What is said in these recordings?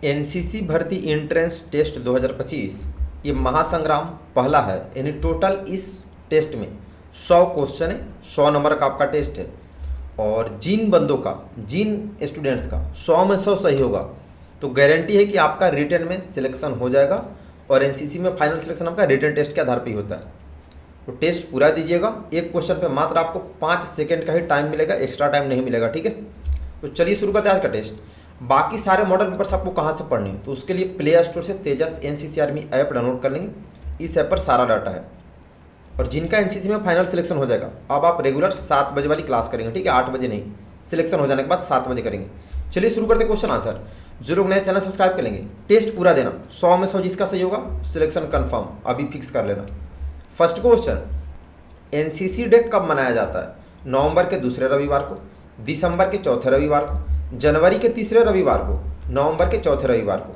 NCC भर्ती entrance test 2025 ये महासंग्राम पहला है। यानी टोटल इस टेस्ट में 100 क्वेश्चन है, 100 नंबर का आपका टेस्ट है। और जिन बंदों का, जिन स्टूडेंट्स का 100 में 100 सही होगा तो गारंटी है कि आपका रिटन में सिलेक्शन हो जाएगा। और एनसीसी में फाइनल सिलेक्शन आपका रिटन टेस्ट के आधार पर ही होता है। तो टेस्ट पूरा दीजिएगा। एक क्वेश्चन पे मात्र आपको 5 सेकंड का ही टाइम मिलेगा, एक्स्ट्रा टाइम नहीं मिलेगा, ठीक है। तो चलिए शुरू करते हैं आज का टेस्ट। बाकी सारे मॉडल पेपर्स आपको कहाँ से पढ़ने हैं, तो उसके लिए प्ले स्टोर से तेजस एनसीसी आर्मी ऐप डाउनलोड कर लेंगे। इस ऐप पर सारा डाटा है। और जिनका एनसीसी में फाइनल सिलेक्शन हो जाएगा, अब आप रेगुलर 7 बजे वाली क्लास करेंगे, ठीक है, 8 बजे नहीं। सिलेक्शन हो जाने के बाद 7 बजे करेंगे। चलिए शुरू करते क्वेश्चन आंसर। जो लोग नए चैनल सब्सक्राइब कर लेंगे, टेस्ट पूरा देना, 100 में 100 जिसका सही होगा सिलेक्शन कन्फर्म, अभी फिक्स कर लेना। फर्स्ट क्वेश्चन, एनसीसी डे कब मनाया जाता है? नवंबर के दूसरे रविवार को, दिसंबर के चौथे रविवार को, जनवरी के तीसरे रविवार को, नवंबर के चौथे रविवार को।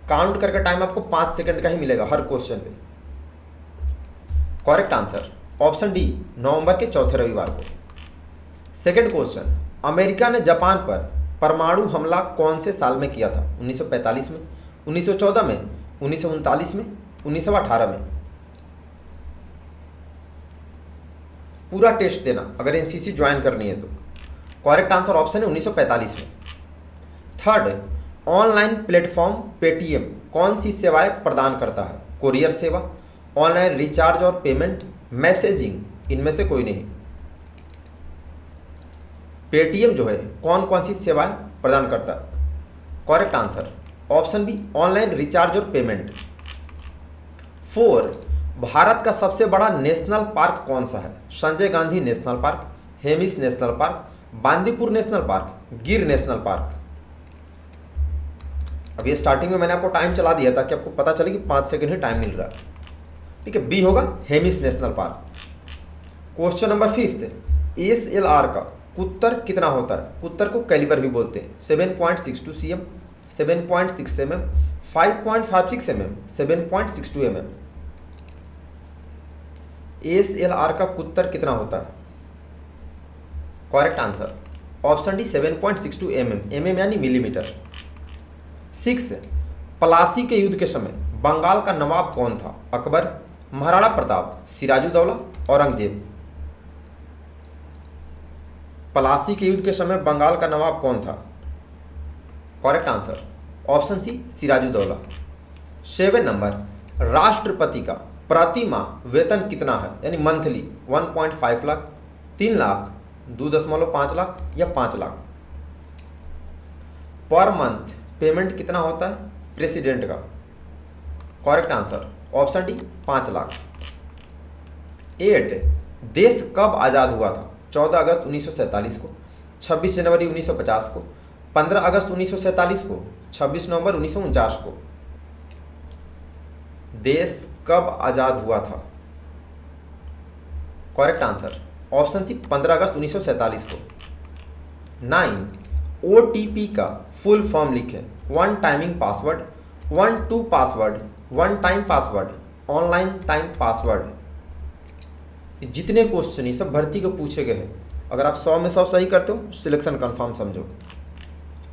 काउंट करके टाइम आपको 5 सेकंड का ही मिलेगा हर क्वेश्चन पे। करेक्ट आंसर ऑप्शन डी, नवंबर के चौथे रविवार को। सेकंड क्वेश्चन, अमेरिका ने जापान पर परमाणु हमला कौन से साल में किया था? 1945 में, 1914 में, 1939 में, 1918 में। पूरा टेस्ट देना अगर एनसीसी ज्वाइन करनी है तो। करेक्ट आंसर ऑप्शन है 1945 में। थर्ड, ऑनलाइन प्लेटफॉर्म पेटीएम कौन सी सेवाएं प्रदान करता है? कोरियर सेवा, ऑनलाइन रिचार्ज और पेमेंट, मैसेजिंग, इनमें से कोई नहीं। पेटीएम जो है कौन कौन सी सेवाएं प्रदान करता है? Correct answer option B, online recharge और पेमेंट। 4, भारत का सबसे बड़ा नेशनल पार्क कौन सा है? Sanjay Gandhi national park, Hemis national park, Bandipur national park, Gir national park. अब ये स्टार्टिंग में मैंने आपको टाइम चला दिया ताकि आपको पता चले कि 5 सेकंड ही टाइम मिल रहा है, ठीक है। बी होगा Hemis national park. Question number 5, SLR का कुत्तर कितना होता है? कुत्तर को कैलिबर भी बोलते हैं। 7.62 cm, 7.6 mm, 5.56 mm, 7.62 mm। SLR का कुत्तर कितना होता है? Correct answer option D, 7.62 mm, mm यानी मिलीमीटर। 6, प्लासी के युद्ध के समय बंगाल का नवाब कौन था? अकबर, महाराणा प्रताप, सिराजुद्दौला, औरंगजेब। प्लासी के युद्ध के समय बंगाल का नवाब कौन था? Correct answer option C, Sirajuddaulah. 7 number, राष्ट्रपति का प्रति माह वेतन कितना है? यानी मंथली 1.5 लाख, 3 लाख, 2.5 लाख या 5 लाख। पर मंथ पेमेंट कितना होता है प्रेसिडेंट का? Correct answer option D, 5 lakh. 8, देश कब आज़ाद हुआ था? 14 अगस्त 1947 को, 26 जनवरी 1950 को, 15 अगस्त 1947 को, 26 नवंबर 1949 को। देश कब आज़ाद हुआ था? करेक्ट आंसर ऑप्शन सी, 15 अगस्त 1947 को। 9, ओटीपी का फुल फॉर्म लिखें। 1 timing password, 1 two password, 1 time password, online time password. जितने क्वेश्चन ये सब भर्ती को पूछे गए हैं, अगर आप 100 में 100 सही करते हो सिलेक्शन कंफर्म समझो।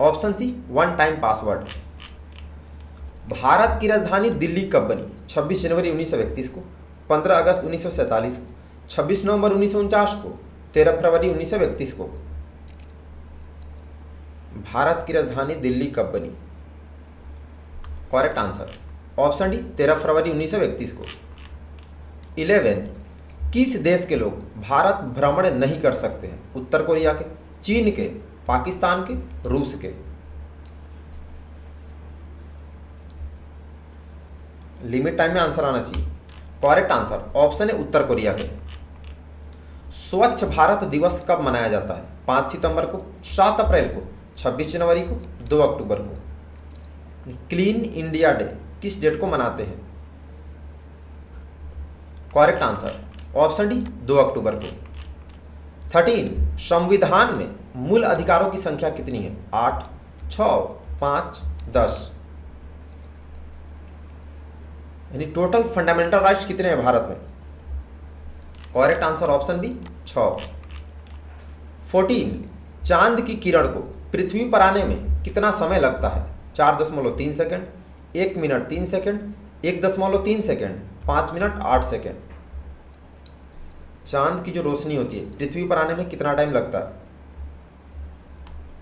Option C, 1 time password. भारत की राजधानी दिल्ली कब बनी? 26 जनवरी 1931 को, 15 अगस्त 1947 को, 26 नवंबर 1949 को, 13 फरवरी 1931 को। भारत की राजधानी दिल्ली कब बनी? करेक्ट आंसर ऑप्शन डी, 13 फरवरी 1931 को। 11, किस देश के लोग भारत भ्रमण नहीं कर सकते हैं? उत्तर कोरिया के, चीन के, पाकिस्तान के, रूस के। लिमिट टाइम में आंसर आना चाहिए। करेक्ट आंसर ऑप्शन है उत्तर कोरिया के। स्वच्छ भारत दिवस कब मनाया जाता है? 5 सितंबर को, 7 अप्रैल को, 26 जनवरी को, 2 अक्टूबर को। क्लीन इंडिया डे किस डेट को मनाते हैं? करेक्ट आंसर ऑप्शन डी, 2 अक्टूबर को। 13, संविधान में मूल अधिकारों की संख्या कितनी है? 8, 6, 5, 10। यानी टोटल फंडामेंटल राइट्स कितने हैं भारत में? Correct answer option B, 6। 14, चांद की किरण को पृथ्वी पर आने में कितना समय लगता है? 4.3 second, 1 minute 3 second, 1.3 second, 5 minute 8 second. चांद की जो रोशनी होती है पृथ्वी पर आने में कितना टाइम लगता है?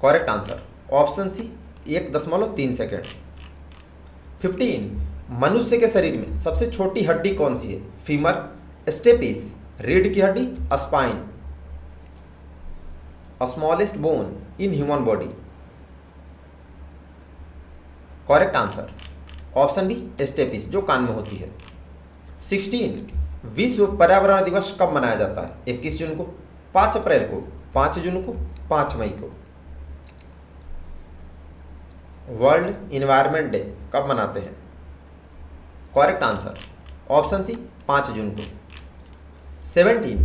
Correct answer option C 1.3 second. 15 मनुष्य के शरीर में सबसे छोटी हड्डी कौन सी है? फीमर, स्टेपिस, रीढ़ की हड्डी, spine. Smallest bone in human body. Correct answer option B stapes, जो कान में होती है। 16 विश्व पर्यावरण दिवस कब मनाया जाता है? 21 जून को, 5 अप्रैल को, 5 जून को, 5 मई को। वर्ल्ड इन्वायरमेंट डे कब मनाते हैं? करेक्ट आंसर ऑप्शन सी 5 जून को। 17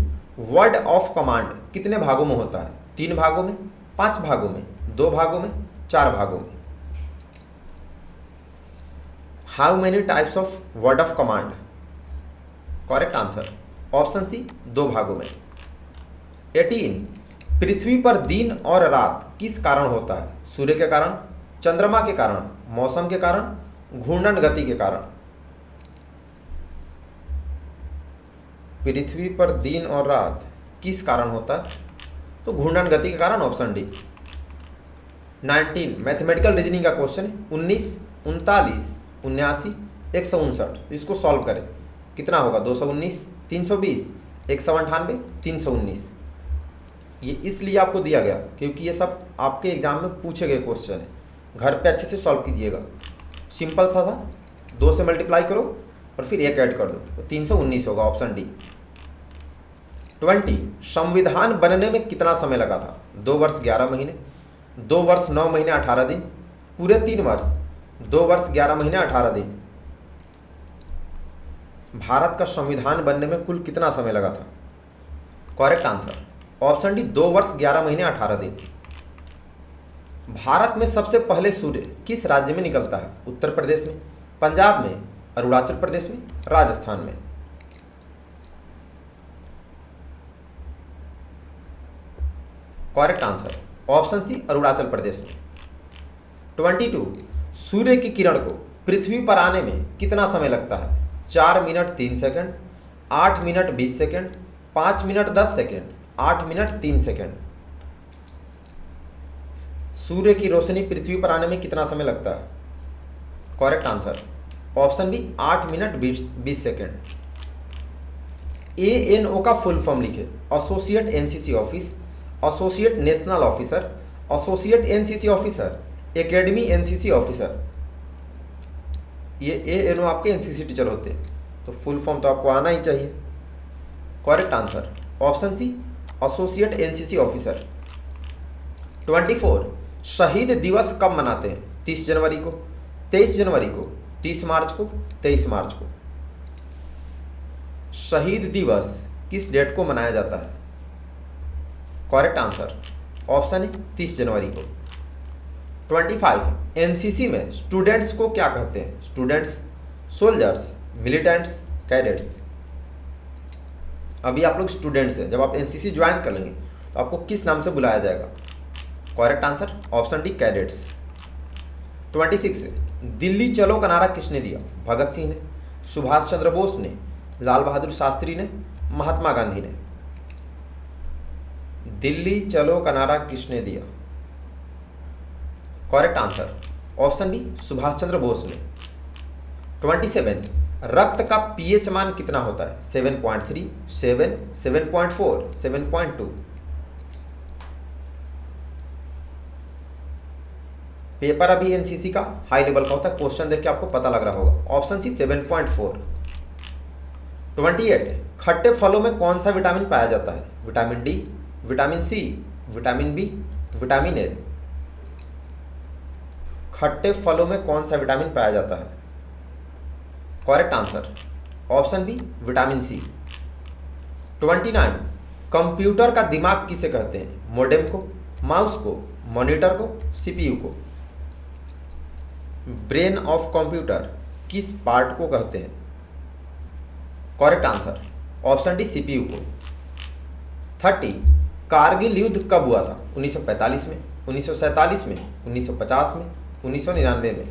वर्ड ऑफ कमांड कितने भागों में होता है? 3 भागों में, 5 भागों में, 2 भागों में, 4 भागों में। How many types of word of command? Correct answer option C 2 भागों में। 18 पृथ्वी पर दिन और रात किस कारण होता है? सूर्य के कारण, चंद्रमा के कारण, मौसम के कारण, घूर्णन गति के कारण। पृथ्वी पर दिन और रात किस कारण होता है? तो घूर्णन गति के कारण, ऑप्शन डी। 19 मैथमेटिकल रीजनिंग का क्वेश्चन है। 19, 39, 79, 159। इसको सॉल्व करें, कितना होगा? 219, 320, 198, 319। ये इसलिए आपको दिया गया क्योंकि ये सब आपके एग्जाम में पूछे गए क्वेश्चन है। घर पे अच्छे से सॉल्व कीजिएगा। सिंपल था 2 से मल्टीप्लाई करो और फिर 1 ऐड कर दो, तो 319 होगा, ऑप्शन डी। 20 संविधान बनने में कितना समय लगा था? 2 वर्ष 11 महीने, 2 वर्ष 9 महीने 18 दिन, पूरे 3 वर्ष, 2 वर्ष 11 महीने 18 दिन। भारत का संविधान बनने में कुल कितना समय लगा था? करेक्ट आंसर ऑप्शन डी 2 वर्ष 11 महीने 18 दिन। भारत में सबसे पहले सूर्य किस राज्य में निकलता है? उत्तर प्रदेश में, पंजाब में, अरुणाचल प्रदेश में, राजस्थान में। Correct answer option C Arunachal Pradesh में। 22 सूर्य की किरण को पृथ्वी पर आने में कितना समय लगता है? 4 minute 3 second, 8 minute 20 second, 5 minute 10 second, 8 minute 3 second. सूर्य की रोशनी पृथ्वी पर आने में कितना समय लगता है? Correct answer option B 8 minute 20 second. ANO का फुल फॉर्म लिखे। Associate NCC office, associate national officer, associate NCC officer, academy NCC officer. ये ANO आपके NCC टीचर होते हैं, तो फुल फॉर्म तो आपको आना ही चाहिए। Correct answer option C associate NCC officer. 24 शहीद दिवस कब मनाते हैं? 30 जनवरी को, 23 जनवरी को, 30 मार्च को, 23 मार्च को। शहीद दिवस किस डेट को मनाया जाता है? करेक्ट आंसर ऑप्शन है 30 जनवरी को। 25 NCC में स्टूडेंट्स को क्या कहते हैं? Students, soldiers, militants, cadets. अभी आप लोग स्टूडेंट्स हैं, जब आप NCC ज्वाइन कर लेंगे तो आपको किस नाम से बुलाया जाएगा? Correct answer option D cadets. 26 Delhi चलो का नारा किसने दिया? भगत सिंह ने, सुभाष चंद्र बोस ने, लाल बहादुर शास्त्री ने, महात्मा गांधी ने। दिल्ली चलो का नारा किसने दिया? Correct answer option D Subhash Chandra Bose ने। 27 रक्त का pH मान कितना होता है? 7.3, 7, 7.4, 7.2। पेपर अभी NCC का हाई लेवल का होता है, क्वेश्चन देख के आपको पता लग रहा होगा। Option C 7.4। 28 खट्टे फलों में कौन सा विटामिन पाया जाता है? Vitamin D, vitamin C, vitamin B, vitamin A. खट्टे फलों में कौन सा विटामिन पाया जाता है? Correct answer option B vitamin C. 29 computer का दिमाग किसे कहते हैं? मोडेम को, माउस को, मॉनिटर को, CPU को। ब्रेन ऑफ कंप्यूटर किस पार्ट को कहते हैं? Correct answer option D CPU को। 30 कारगिल युद्ध कब हुआ था? 1945 में, 1947 में, 1950 में, 1999 में।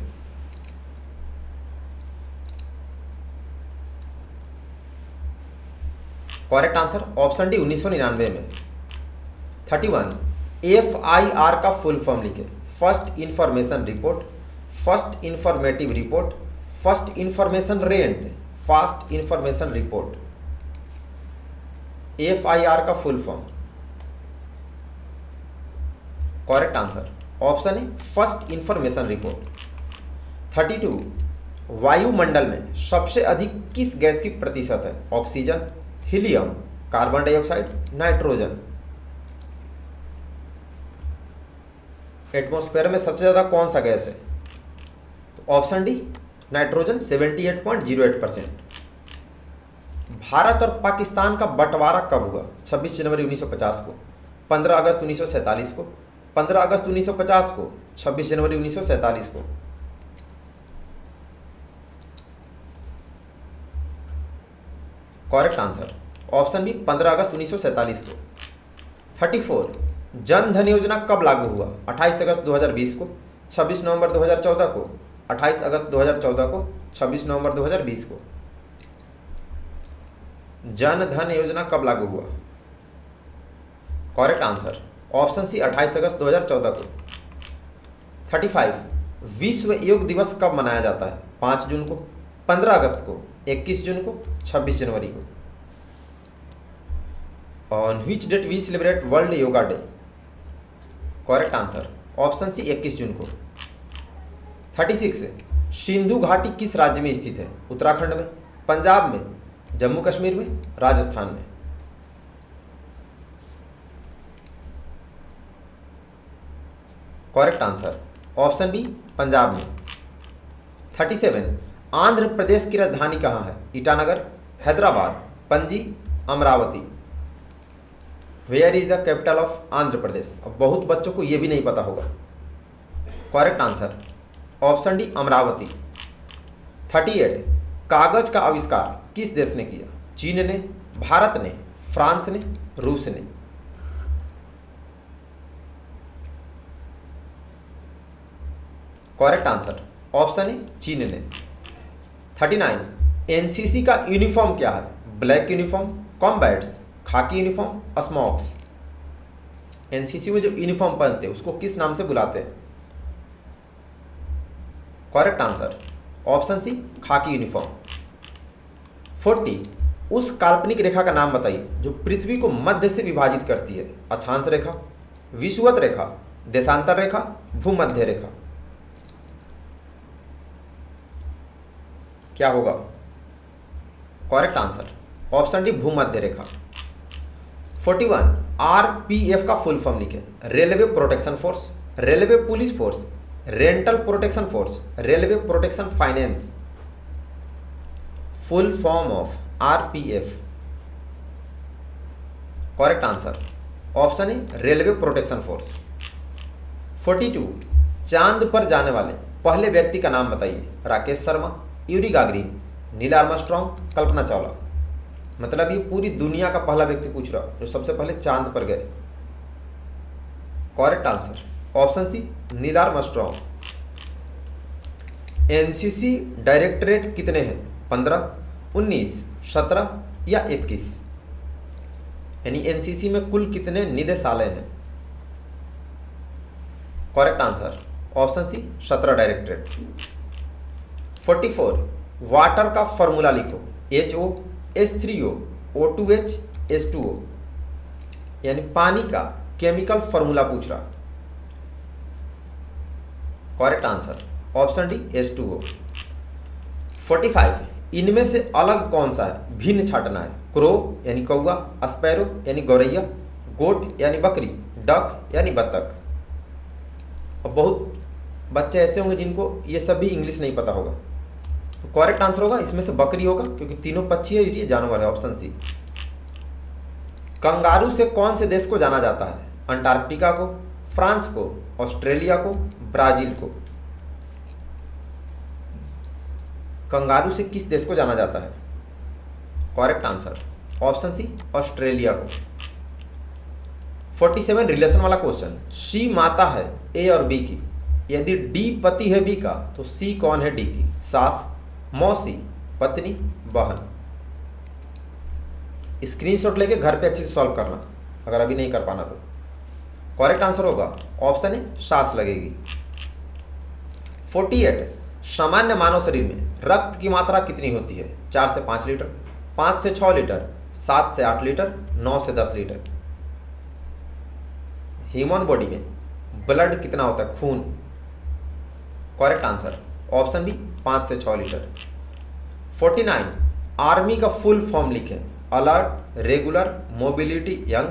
करेक्ट आंसर ऑप्शन डी 1999 में। 31 FIR का फुल फॉर्म लिखे। First information report, first informative report, first information rent, fast information report. FIR का full form. Correct answer option है फर्स्ट इंफॉर्मेशन रिपोर्ट। 32 वायुमंडल में सबसे अधिक किस गैस की प्रतिशत है? Oxygen, helium, carbon dioxide, nitrogen. Atmosphere में सबसे ज्यादा कौन सा गैस है? तो ऑप्शन डी नाइट्रोजन 78.08%। भारत और पाकिस्तान का बंटवारा कब हुआ? 26 जनवरी 1950 को, 15 अगस्त 1947 को, 15 अगस्त 1950 को, 26 जनवरी 1947 को। करेक्ट आंसर ऑप्शन बी 15 अगस्त 1947 को। 34 जन धन योजना कब लागू हुआ? 28 अगस्त 2020 को, 26 नवंबर 2014 को, 28 अगस्त 2014 को, 26 नवंबर 2020 को। जन धन योजना कब लागू हुआ? करेक्ट आंसर ऑप्शन सी 28 अगस्त 2014 को। 35 विश्व योग दिवस कब मनाया जाता है? 5 जून को, 15 अगस्त को, 21 जून को, 26 जनवरी को। On which date we celebrate world yoga day? Correct answer option C 21 June को। 36 सिंधु घाटी किस राज्य में स्थित है? उत्तराखंड में, पंजाब में, जम्मू कश्मीर में, राजस्थान में। Correct answer option B Punjab में। 37 आंध्र प्रदेश की राजधानी कहाँ है? Itanagar, Hyderabad, Panaji, Amaravati. Where is the capital of Andhra Pradesh? अब बहुत बच्चों को यह भी नहीं पता होगा। Correct answer option D Amaravati. 38 कागज का आविष्कार किस देश ने किया? चीन ने, भारत ने, फ्रांस ने, रूस ने। करेक्ट आंसर ऑप्शन है चीन ने। 39 एनसीसी का यूनिफॉर्म क्या है? ब्लैक यूनिफॉर्म, कॉम्बैट्स, खाकी यूनिफॉर्म, स्मोक्स। एनसीसी में जो यूनिफॉर्म पहनते हैं उसको किस नाम से बुलाते हैं? करेक्ट आंसर ऑप्शन सी खाकी यूनिफॉर्म। 40 उस काल्पनिक रेखा का नाम बताइए जो पृथ्वी को मध्य से विभाजित करती है। अक्षांश रेखा, विषुवत रेखा, देशांतर रेखा, भूमध्य रेखा। क्या होगा? करेक्ट आंसर ऑप्शन डी भूमध्य रेखा। 41 आरपीएफ का फुल फॉर्म लिखे। Railway protection force, railway police force, rental protection force, railway protection finance. Full form of RPF. Correct answer option है रेलवे प्रोटेक्शन फोर्स। 42 चांद पर जाने वाले पहले व्यक्ति का नाम बताइए। Rakesh Sharma, Yuri Gagarin, Neil Armstrong, Kalpana Chawla. मतलब ये पूरी दुनिया का पहला व्यक्ति पूछ रहा जो सबसे पहले चांद पर गए। Correct answer option C Neil Armstrong. NCC directorate कितने हैं? 15, 19, 17 या 21। यानी एनसीसी में कुल कितने निदेशालय हैं? Correct answer option C 17 directorate. 44 water का फॉर्मूला लिखो। HO, H3O, O2H, H2O। यानी पानी का केमिकल फॉर्मूला पूछ रहा। Correct answer option D H2O। 45 इनमें से अलग कौन सा है? भिन्न छाटना है। क्रो यानी कौवा, स्पैरो यानी गौरैया, गोट यानी बकरी, डक यानी बत्तख। और बहुत बच्चे ऐसे होंगे जिनको ये सब भी इंग्लिश नहीं पता होगा। तो करेक्ट आंसर होगा इसमें से बकरी होगा क्योंकि तीनों पक्षी है, ये जानवर है। Option C. कंगारू से कौन से देश को जाना जाता है? अंटार्कटिका को, फ्रांस को, ऑस्ट्रेलिया को, ब्राजील को। कंगारू से किस देश को जाना जाता है? Correct answer option C Australia को। 47 रिलेशन वाला क्वेश्चन। सी माता है ए और बी की, यदि डी पति है बी का तो सी कौन है डी की? सास, मौसी, पत्नी, बहन। स्क्रीनशॉट लेके घर पे अच्छे से सॉल्व करना अगर अभी नहीं कर पाना तो। करेक्ट आंसर होगा ऑप्शन ए सास लगेगी। 48 सामान्य मानव शरीर में रक्त की मात्रा कितनी होती है? 4 से 5 लीटर, 5 से 6 लीटर, 7 से 8 लीटर, 9 से 10 लीटर। ह्यूमन बॉडी में ब्लड कितना होता है? खून। करेक्ट आंसर ऑप्शन बी 5 से 6 लीटर। 49 आर्मी का फुल फॉर्म लिखें। Alert regular mobility young,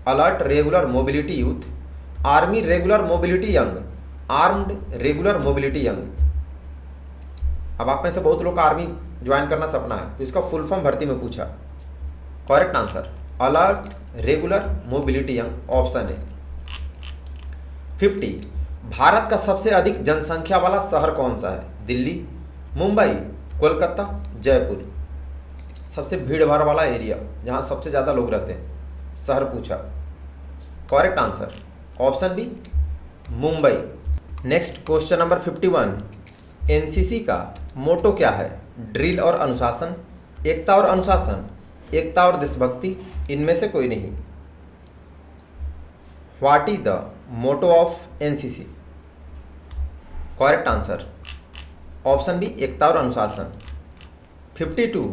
alert regular mobility youth, army regular mobility young, armed regular mobility young. अब आप में से बहुत लोग का आर्मी ज्वाइन करना सपना है तो इसका फुल फॉर्म भर्ती में पूछा। Correct answer alert regular mobility young option है। 50 भारत का सबसे अधिक जनसंख्या वाला शहर कौन सा है? दिल्ली, मुंबई, कोलकाता, जयपुर। सबसे भीड़ भाड़ वाला एरिया जहां सबसे ज़्यादा लोग रहते हैं, शहर पूछा। Correct answer option B Mumbai. Next question number 51 NCC का मोटो क्या है? ड्रिल और अनुशासन, एकता और अनुशासन, एकता और देशभक्ति, इनमें से कोई नहीं। What is the motto of NCC? Correct answer option B एकता और अनुशासन। 52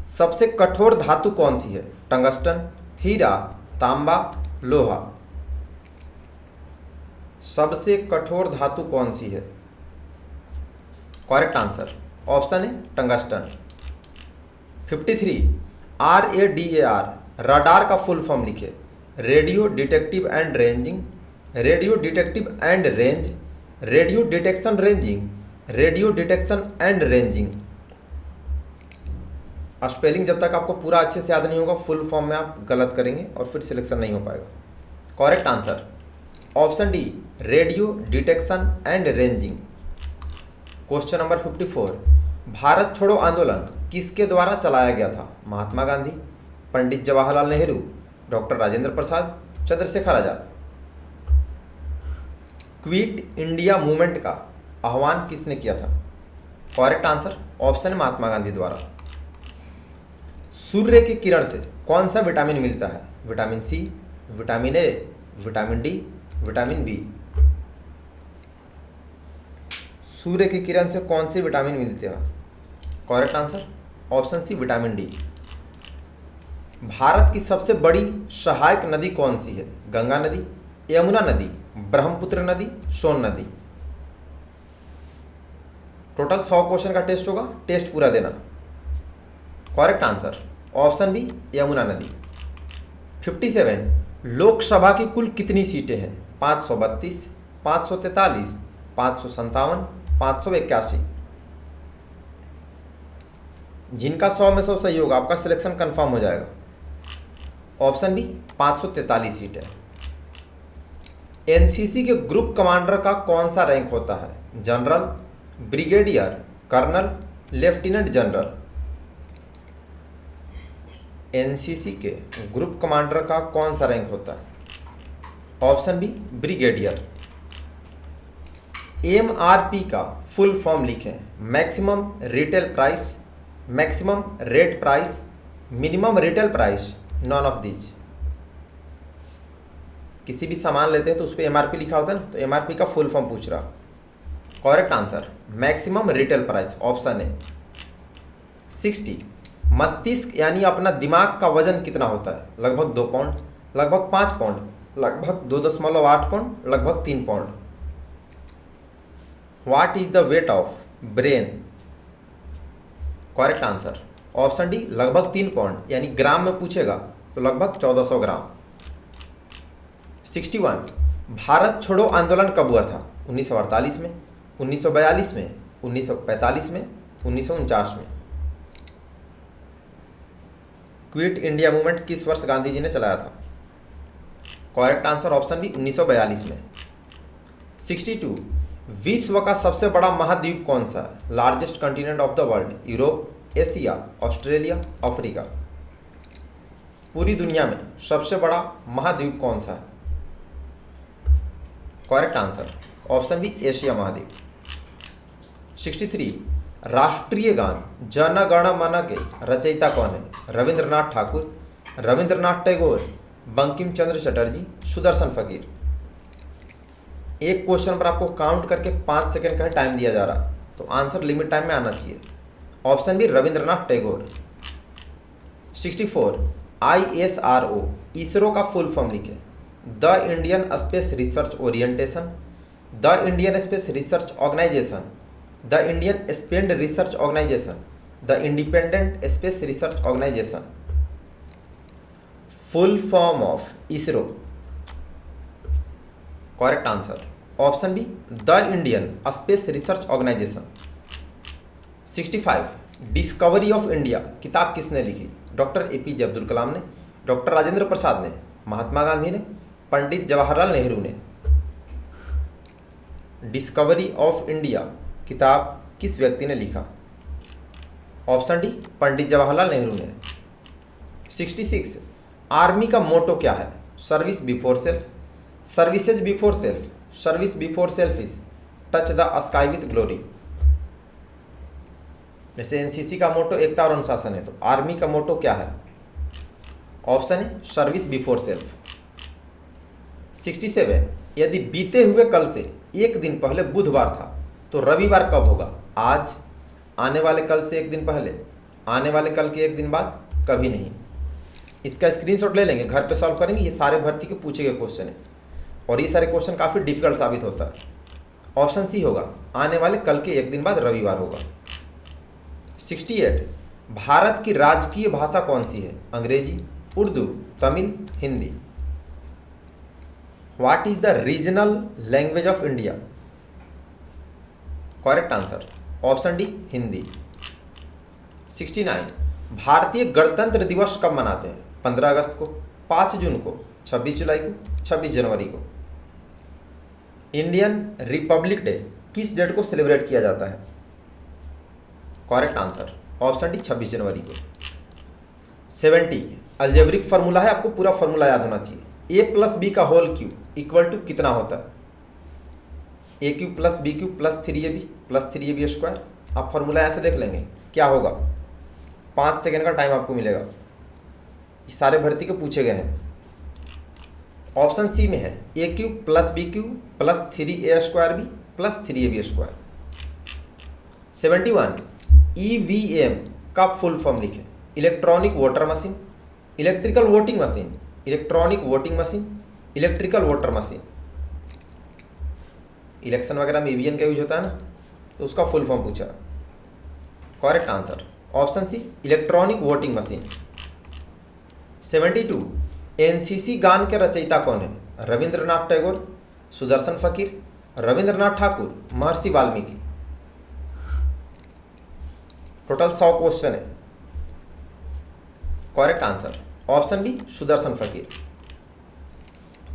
सबसे कठोर धातु कौन सी है? टंगस्टन, हीरा, तांबा, लोहा। सबसे कठोर धातु कौन सी है? करेक्ट आंसर ऑप्शन है टंगस्टन। 53 RADAR रडार का फुल फॉर्म लिखे। Radio detective and ranging, radio detective and range, radio detection ranging, radio detection and ranging. Spelling जब तक आपको पूरा अच्छे से याद नहीं होगा फुल फॉर्म में आप गलत करेंगे और फिर सिलेक्शन नहीं हो पाएगा। Correct answer option D radio detection and ranging. Question number 54 Bharat छोड़ो आंदोलन किसके द्वारा चलाया गया था? Mahatma Gandhi, Pandit Jawaharlal Nehru, doctor Rajendra Prasad, Chandrashekhar Azad. Quit India movement का आह्वान किसने किया था? करेक्ट आंसर ऑप्शन है महात्मा गांधी द्वारा। सूर्य की किरण से कौन सा विटामिन मिलता है? Vitamin C, vitamin A, vitamin D, vitamin B. सूर्य की किरण से कौन से विटामिन मिलते हैं? Correct answer option C vitamin D. Bharat की सबसे बड़ी सहायक नदी कौन सी है? गंगा नदी, यमुना नदी, ब्रह्मपुत्र नदी, सोन नदी। टोटल 100 क्वेश्चन का टेस्ट होगा, टेस्ट पूरा देना। Correct answer option B Yamuna नदी। 57 लोकसभा की कुल कितनी सीटें हैं? 532, 543, 557, 581। जिनका 100 में 100 सही होगा आपका सिलेक्शन कंफर्म हो जाएगा। ऑप्शन बी 543 सीट है। एनसीसी के ग्रुप कमांडर का कौन सा रैंक होता है? General, brigadier, colonel, lieutenant general. NCC के ग्रुप कमांडर का कौन सा रैंक होता है? Option B brigadier. एमआरपी का फुल फॉर्म लिखें। Maximum retail price, maximum rate price, minimum retail price, none of these. किसी भी सामान लेते हैं तो उस पर एमआरपी लिखा होता है ना, तो एमआरपी का फुल फॉर्म पूछ रहा। Correct answer maximum retail price option है। 60 मस्तिष्क यानी अपना दिमाग का वजन कितना होता है? लगभग 2 पाउंड, लगभग 5 पाउंड, लगभग 2.8 पाउंड, लगभग 3 pound. What is the weight of brain? Correct answer option D लगभग 3 पाउंड, यानी ग्राम में पूछेगा तो लगभग 1400 ग्राम। 61 भारत छोड़ो आंदोलन कब हुआ था? 1948 में, 1942 में, 1945 में, 1949 में। क्विट इंडिया मूवमेंट किस वर्ष गांधी जी ने चलाया था? करेक्ट आंसर ऑप्शन बी 1942 में। 62 विश्व का सबसे बड़ा महाद्वीप कौन सा है? Largest continent of the world, Europe, Asia, Australia, Africa. पूरी दुनिया में सबसे बड़ा महाद्वीप कौन सा है? Correct answer option B Asia महाद्वीप। 63 राष्ट्रीय गान जन गण मन के रचयिता कौन है? रविंद्रनाथ ठाकुर, रविंद्रनाथ टैगोर, बंकिम चंद्र चटर्जी, सुदर्शन फकीर। एक क्वेश्चन पर आपको काउंट करके 5 सेकंड का टाइम दिया जा रहा, तो आंसर लिमिट टाइम में आना चाहिए। Option B Rabindranath Tagore. 64 ISRO ISRO का फुल फॉर्म लिखे। The Indian space research orientation, the Indian space research organisation, the Indian space research organisation, the independent space research organisation. Full form of ISRO. Correct answer option B the Indian space research organisation. 65 discovery of India किताब किसने लिखी? Doctor APJ Abdul Kalam ने, doctor Rajendra Prasad ने, महात्मा गांधी ने, पंडित जवाहरलाल नेहरू ने। Discovery of India किताब किस व्यक्ति ने लिखा? ऑप्शन डी पंडित जवाहरलाल नेहरू ने। 66 आर्मी का मोटो क्या है? Service before self, services before self, service before self is touch the sky with glory. जैसे NCC का मोटो एकता और अनुशासन है, तो आर्मी का मोटो क्या है? ऑप्शन है सर्विस बिफोर सेल्फ। 67 यदि बीते हुए कल से एक दिन पहले बुधवार था तो रविवार कब होगा? आज, आने वाले कल से एक दिन पहले, आने वाले कल के एक दिन बाद, कभी नहीं। इसका स्क्रीनशॉट ले लेंगे, घर पे सॉल्व करेंगे। ये सारे भर्ती के पूछे गए क्वेश्चन है और ये सारे क्वेश्चन काफ़ी डिफिकल्ट साबित होता है। ऑप्शन सी होगा, आने वाले कल के एक दिन बाद रविवार होगा। 68 भारत की राजकीय भाषा कौन सी है? अंग्रेजी, Urdu, Tamil, Hindi. What is the regional language of India? Correct answer option D Hindi. 69 भारतीय गणतंत्र दिवस कब मनाते हैं? 15 अगस्त को, 5 जून को, 26 जुलाई को, 26 जनवरी को। इंडियन रिपब्लिक डे किस डेट को सेलिब्रेट किया जाता है? करेक्ट आंसर ऑप्शन डी 26 जनवरी को। 70 अलजेब्रिक फार्मूला है, आपको पूरा फार्मूला याद होना चाहिए। a+b का होल क्यूब इक्वल टू कितना होता है? a³ + b³ + 3ab + 3ab square. आप फार्मूला ऐसे देख लेंगे क्या होगा। 5 सेकेंड का टाइम आपको मिलेगा। ये सारे भर्ती के पूछे गए हैं। ऑप्शन सी में है a³ + b³ + 3a² + 3ab square. 71 EVM का फुल फॉर्म लिखें। Electronic voter machine, electrical voting machine, electronic voting machine, electrical voter machine. Election वगैरह में EVM का यूज होता है ना, तो उसका फुल फॉर्म पूछा। Correct answer option C electronic voting machine. 72 NCC गान के रचयिता कौन है? रविंद्रनाथ टैगोर, सुदर्शन फकीर, रविंद्रनाथ ठाकुर, महर्षि वाल्मीकि। टोटल 100 क्वेश्चन है। Correct answer option B Sudarshan Fakir.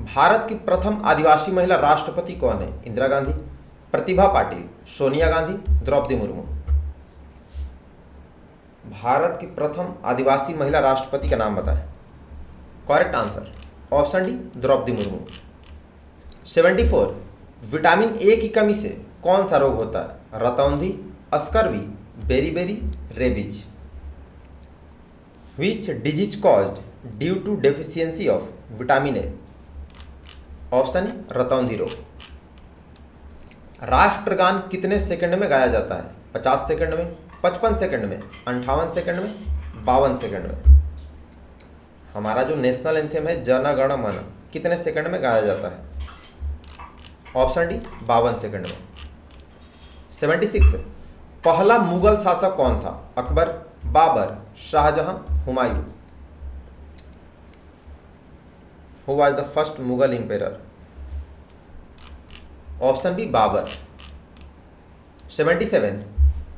Bharat की प्रथम आदिवासी महिला राष्ट्रपति कौन है? इंदिरा गांधी, प्रतिभा पाटिल, सोनिया गांधी, द्रौपदी मुर्मू। भारत की प्रथम आदिवासी महिला राष्ट्रपति का नाम बताएं। Correct answer option D Draupadi Murmu. 74 vitamin A की कमी से कौन सा रोग होता है? रतौंधी, scurvy, beriberi, rabies. Which disease caused due to deficiency of vitamin A? Option है रतौंधी रोग। राष्ट्रगान कितने सेकंड में गाया जाता है? 50 सेकंड में, 55 सेकंड में, 58 सेकंड में, 52 सेकंड में। हमारा जो नेशनल एंथम है जन गण मन कितने सेकंड में गाया जाता है? ऑप्शन डी 52 सेकंड में। 76 पहला मुगल शासक कौन था? Akbar, Babur, Shahjahan, Humayun. Who was the first Mughal emperor? Option B Babur. 77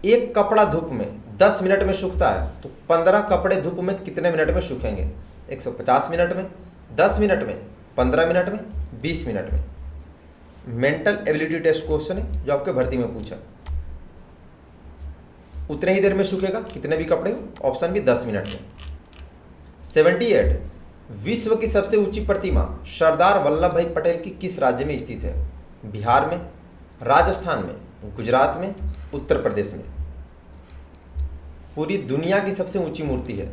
एक कपड़ा धूप में 10 मिनट में सूखता है तो 15 कपड़े धूप में कितने मिनट में सूखेंगे? 150 मिनट में, 10 मिनट में, 15 मिनट में, 20 मिनट में। मेंटल एबिलिटी टेस्ट क्वेश्चन है जो आपके भर्ती में पूछा। उतने ही देर में सूखेगा कितने भी कपड़े हो? ऑप्शन बी 10 मिनट में। 78 विश्व की सबसे ऊंची प्रतिमा सरदार वल्लभ भाई पटेल की किस राज्य में स्थित है? बिहार में, राजस्थान में, गुजरात में, उत्तर प्रदेश में। पूरी दुनिया की सबसे ऊंची मूर्ति है?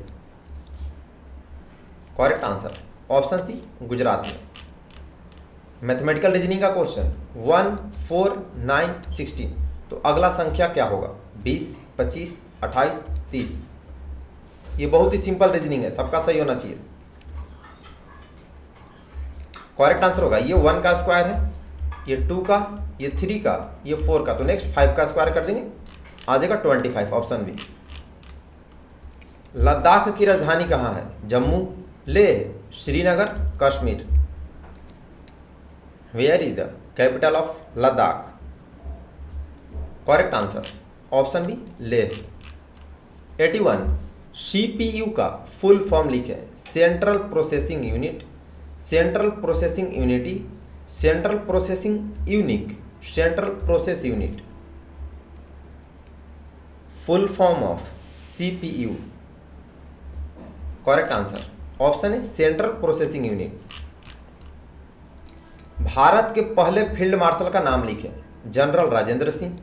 Correct answer option C, Gujarat में। मैथमेटिकल रीजनिंग का क्वेश्चन 1, 4, 9, 16। तो अगला संख्या क्या होगा? 20, 25, 28, 30। ये बहुत ही सिंपल रीजनिंग है, सबका सही होना चाहिए। करेक्ट आंसर होगा ये 1 का स्क्वायर है, ये 2 का, ये 3 का, ये 4 का। तो नेक्स्ट 5 का स्क्वायर कर देंगे, आ जाएगा 25, ऑप्शन बी। लद्दाख की राजधानी कहाँ है? Jammu, Leh, Srinagar, Kashmir. Where is the capital of Ladakh? Correct answer option B, Leh. 81 CPU का फुल फॉर्म लिखे। Central processing unit, central processing unity, central processing unique, central process unit. Full form of CPU. Correct answer option है central processing unit. Bharat के पहले field marshal का नाम लिखें। General Rajendra Singh,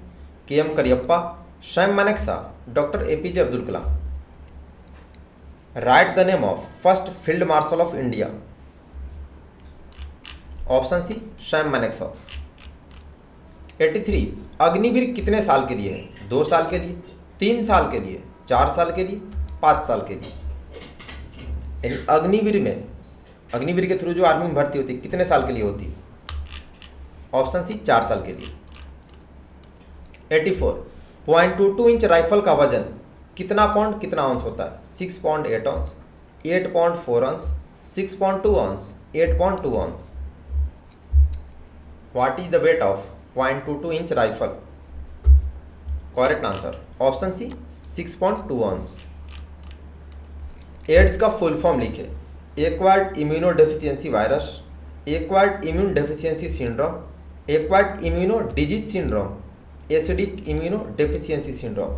K M. Cariappa, Sam Manekshaw, doctor APJ Abdul Kalam. Write the name of first field marshal of India. Option C, Sam Manekshaw. 83 Agniveer कितने साल के लिए है? 2 साल के लिए, 3 साल के लिए, 4 साल के लिए, 5 साल के लिए। यानी अग्निवीर के थ्रू जो आर्मी में भर्ती होती है कितने साल के लिए होती है? ऑप्शन सी, 4 साल के लिए। 84 0.22 इंच राइफल का वजन कितना पाउंड कितना आउंस होता है? 6.8 ounce, 8.4 ounce, 6.2 ounce, 8.2 ounce. What is the weight of 0.22 inch rifle? Correct answer option C, 6.2 ounce. AIDS का फुल फॉर्म लिखे। Acquired immunodeficiency virus, acquired immune deficiency syndrome, acquired immuno disease syndrome, acidic immunodeficiency syndrome.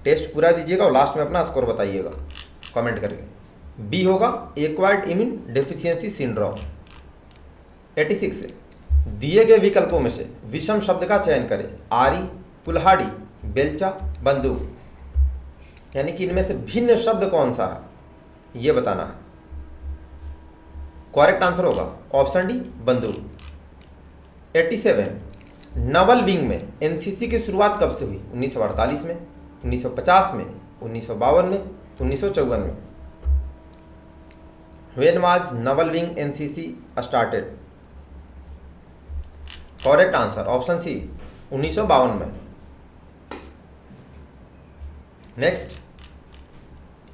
Test पूरा दीजिएगा और last में अपना score बताइएगा comment करके। B होगा एक्वायर्ड इम्यून डेफिशिएंसी सिंड्रोम। 86 दिए गए विकल्पों में से विषम शब्द का चयन करें। आरी, कुल्हाड़ी, बेलचा, बंदूक। यानी कि इनमें से भिन्न शब्द कौन सा है ये बताना है। करेक्ट आंसर होगा ऑप्शन डी, बंदूक। 87 नवल विंग में एनसीसी की शुरुआत कब से हुई? 1948 में, 1950 में, 1952 में, 1954 में। When was naval wing NCC started? Correct answer option C, 1952 में। नेक्स्ट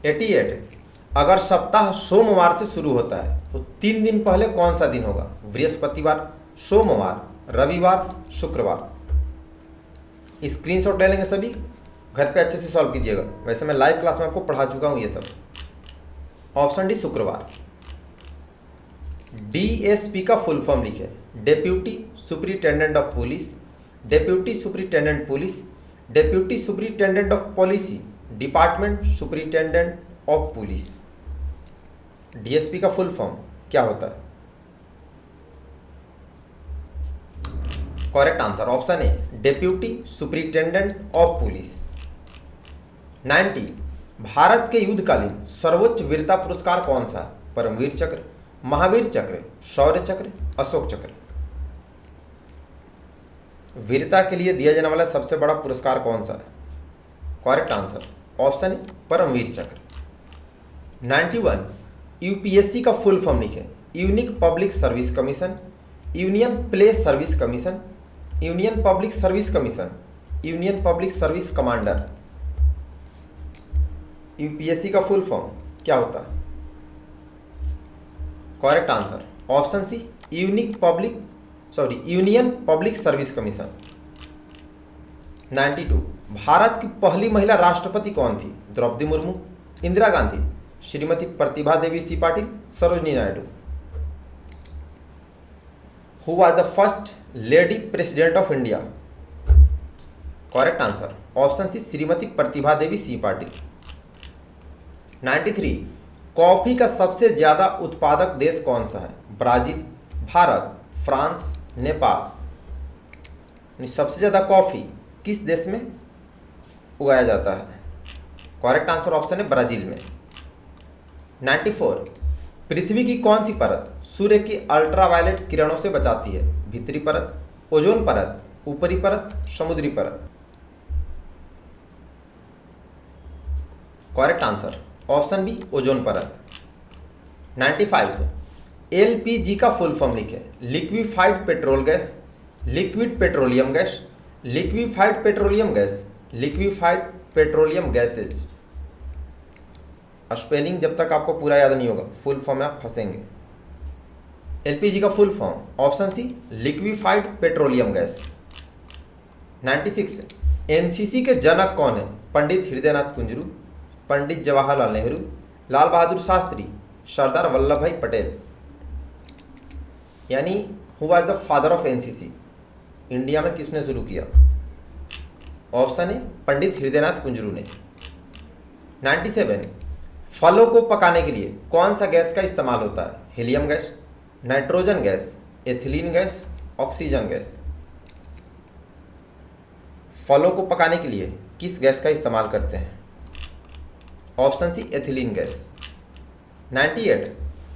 88 अगर सप्ताह सोमवार से शुरू होता है तो 3 दिन पहले कौन सा दिन होगा? बृहस्पतिवार, सोमवार, रविवार, शुक्रवार। स्क्रीनशॉट ले लेंगे सभी, घर पे अच्छे से सॉल्व कीजिएगा। वैसे मैं लाइव क्लास में आपको पढ़ा चुका हूं ये सब। ऑप्शन डी, शुक्रवार। डीएसपी का फुल फॉर्म लिखे। Deputy superintendent of police, deputy superintendent police, deputy superintendent of policy, department superintendent of police. DSP का फुल फॉर्म क्या होता है? Correct answer option A, deputy superintendent of police. 90 Bharat के युद्धकालीन सर्वोच्च वीरता पुरस्कार कौन सा है? परमवीर चक्र, महावीर चक्र, शौर्य चक्र, अशोक चक्र। वीरता के लिए दिया जाने वाला सबसे बड़ा पुरस्कार कौन सा है? Correct answer option A, Paramvir Chakra. 91 UPSC का फुल फॉर्म लिखे। Unique public service commission, union place service commission, union public service commission, union public service commander. UPSC का फुल फॉर्म क्या होता है? Correct answer option C, union public service commission. 92 भारत की पहली महिला राष्ट्रपति कौन थी? द्रौपदी मुर्मू, इंदिरा गांधी, श्रीमती प्रतिभा देवी सी Patil, Sarojini Naidu. Who was the first lady president of India? Correct answer option C, Shrimati Pratibha Devi C Patil. 93 coffee का सबसे ज्यादा उत्पादक देश कौन सा है? Brazil, Bharat, France, Nepal. यानी सबसे ज़्यादा कॉफ़ी किस देश में उगाया जाता है? करेक्ट आंसर ऑप्शन है ब्राज़ील में। 94, पृथ्वी की कौन सी परत सूर्य की अल्ट्रावायलेट किरणों से बचाती है? भीतरी परत, ओजोन परत, ऊपरी परत, समुद्री परत। Correct answer option B, ozone परत। 95, एलपीजी का फुल फॉर्म लिखे। Liquefied petrol gas, liquid petroleum gas, liquefied petroleum gas, liquefied petroleum gases. Spelling जब तक आपको पूरा याद नहीं होगा फुल फॉर्म में आप फंसेंगे। एलपीजी का full form option C, liquefied petroleum gas. 96, एनसीसी के जनक कौन है? पंडित हृदयनाथ कुंजरू, पंडित जवाहरलाल नेहरू, लाल बहादुर शास्त्री, सरदार वल्लभ भाई पटेल। यानी who was the father of NCC? India में किसने शुरू किया? ऑप्शन है पंडित हृदयनाथ कुंजरू ने। 97, फलों को पकाने के लिए कौन सा गैस का इस्तेमाल होता है? Helium gas, nitrogen gas, ethylene gas, oxygen gas. फलों को पकाने के लिए किस गैस का इस्तेमाल करते हैं? Option C, ethylene gas. 98,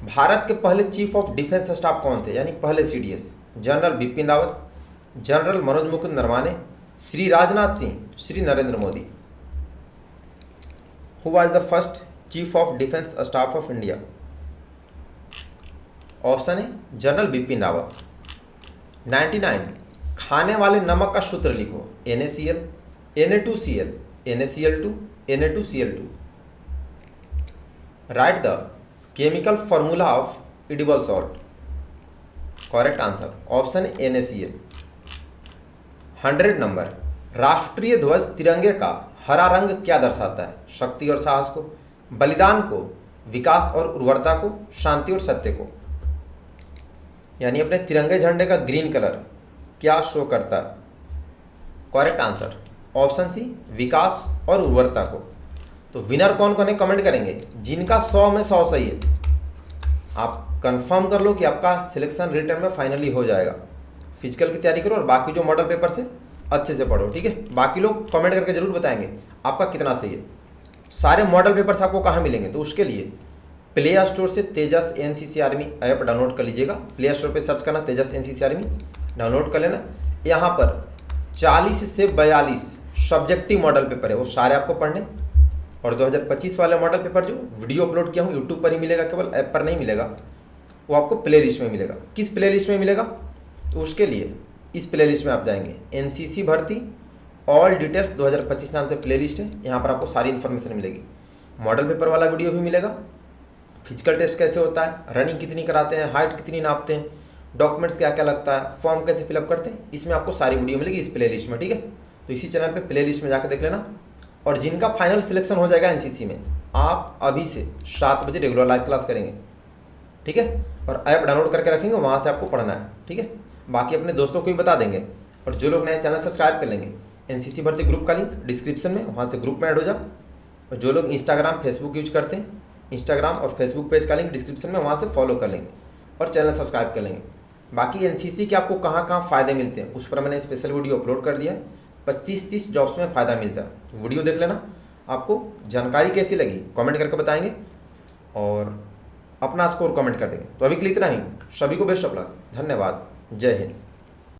Bharat के पहले चीफ ऑफ डिफेंस स्टाफ कौन थे? यानी पहले CDS? General Bipin Rawat, general Manoj Mukund Naravane, Shri Rajnath Singh, Shri Narendra Modi. Who was the first chief of defence staff of India? Option है जनरल बिपिन रावत। 99, खाने वाले नमक का सूत्र लिखो। NaCl, Na2Cl, NaCl2, Na2Cl2। Right the chemical formula of edible salt. Correct answer option है NaCl। 100 नंबर, राष्ट्रीय ध्वज तिरंगे का हरा रंग क्या दर्शाता है? शक्ति और साहस को, बलिदान को, विकास और उर्वरता को, शांति और सत्य को। यानी अपने तिरंगे झंडे का ग्रीन कलर क्या शो करता है? करेक्ट आंसर ऑप्शन सी, विकास और उर्वरता को। तो विनर कौन कौन है कमेंट करेंगे? जिनका 100 में 100 सही है आप कंफर्म कर लो कि आपका सिलेक्शन रिटर्न में फाइनली हो जाएगा। फिजिकल की तैयारी करो और बाकी जो मॉडल पेपर से अच्छे से पढ़ो, ठीक है। बाकी लोग कमेंट करके जरूर बताएंगे आपका कितना सही है। सारे मॉडल पेपर्स आपको कहाँ मिलेंगे? तो उसके लिए प्ले स्टोर से तेजस एनसीसी आर्मी ऐप डाउनलोड कर लीजिएगा। प्ले स्टोर पे सर्च करना तेजस एनसीसी आर्मी, डाउनलोड कर लेना। यहाँ पर 40 से 42 सब्जेक्टिव मॉडल पेपर है, वो सारे आपको पढ़ने। और 2025 वाले मॉडल पेपर जो वीडियो अपलोड किया हूँ यूट्यूब पर ही मिलेगा, केवल ऐप पर नहीं मिलेगा, वो आपको प्ले लिस्ट में मिलेगा। किस प्ले लिस्ट में मिलेगा? तो उसके लिए इस प्ले लिस्ट में आप जाएंगे, एनसीसी भर्ती ऑल डिटेल्स 2025 नाम से प्ले लिस्ट है। यहाँ पर आपको सारी इन्फॉर्मेशन मिलेगी। मॉडल पेपर वाला वीडियो भी मिलेगा, फिजिकल टेस्ट कैसे होता है, रनिंग कितनी कराते हैं, हाइट कितनी नापते हैं, डॉक्यूमेंट्स क्या क्या लगता है, फॉर्म कैसे फिलअप करते हैं, इसमें आपको सारी वीडियो मिलेगी इस प्ले लिस्ट में, ठीक है। तो इसी चैनल पे प्ले लिस्ट में जाकर देख लेना। और जिनका फाइनल सिलेक्शन हो जाएगा एनसीसी में, आप अभी से 7 बजे रेगुलर लाइव क्लास करेंगे, ठीक है। और ऐप डाउनलोड करके रखेंगे, वहाँ से आपको पढ़ना है, ठीक है। बाकी अपने दोस्तों को भी बता देंगे। और जो लोग नए चैनल सब्सक्राइब कर लेंगे, एनसीसी भर्ती ग्रुप का लिंक डिस्क्रिप्शन में, वहाँ से ग्रुप में ऐड हो जाओ। और जो लोग इंस्टाग्राम फेसबुक यूज करते हैं, इंस्टाग्राम और फेसबुक पेज का लिंक डिस्क्रिप्शन में, वहाँ से फॉलो कर लेंगे और चैनल सब्सक्राइब कर लेंगे। बाकी एनसीसी के आपको कहाँ कहाँ फ़ायदे मिलते हैं उस पर मैंने स्पेशल वीडियो अपलोड कर दिया है। 25-30 जॉब्स में फ़ायदा मिलता है, वीडियो देख लेना। आपको जानकारी कैसी लगी कमेंट करके बताएंगे और अपना स्कोर कमेंट कर देंगे। तो अभी के लिए इतना ही। सभी को बेस्ट ऑफ लक, धन्यवाद, जय हिंद।